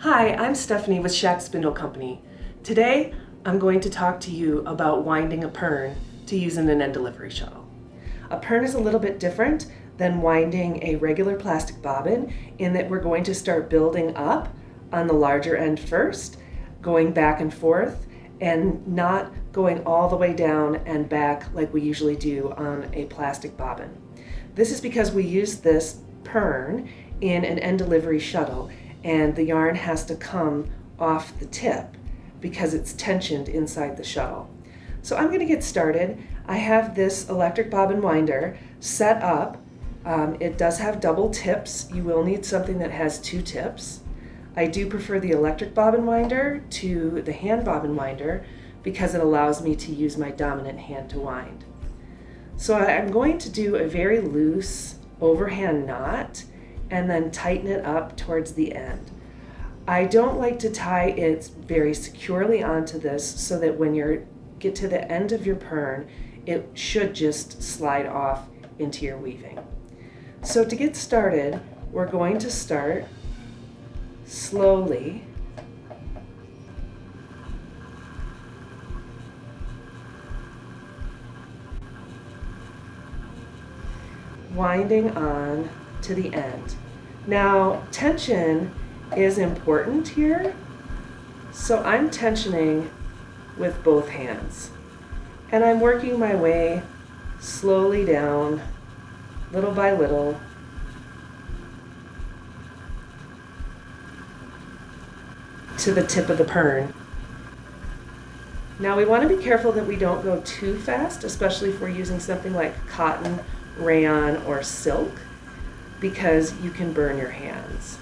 Hi, I'm Stephanie with Schacht Spindle Company. Today, I'm going to talk to you about winding a Pirn to use in an end delivery shuttle. A Pirn is a little bit different than winding a regular plastic bobbin in that we're going to start building up on the larger end first, going back and forth, and not going all the way down and back like we usually do on a plastic bobbin. This is because we use this Pirn in an end delivery shuttle, and the yarn has to come off the tip because it's tensioned inside the shuttle. So I'm going to get started. I have this electric bobbin winder set up. It does have double tips. You will need something that has two tips. I do prefer the electric bobbin winder to the hand bobbin winder because it allows me to use my dominant hand to wind. So I'm going to do a very loose overhand knot and then tighten it up towards the end. I don't like to tie it very securely onto this so that when you get to the end of your Pirn, it should just slide off into your weaving. So to get started, we're going to start slowly winding on to the end. Now, tension is important here, so I'm tensioning with both hands. And I'm working my way slowly down, little by little, to the tip of the Pirn. Now we want to be careful that we don't go too fast, especially if we're using something like cotton, rayon, or silk, because you can burn your hands.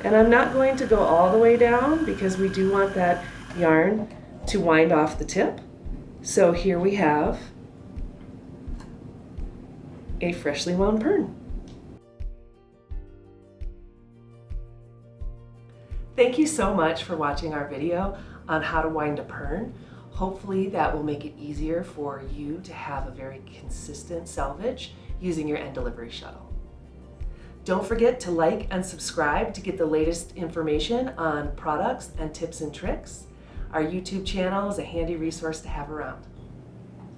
And I'm not going to go all the way down because we do want that yarn to wind off the tip. So here we have a freshly wound Pirn. Thank you so much for watching our video on how to wind a Pirn. Hopefully that will make it easier for you to have a very consistent selvage using your end delivery shuttle. Don't forget to like and subscribe to get the latest information on products and tips and tricks. Our YouTube channel is a handy resource to have around.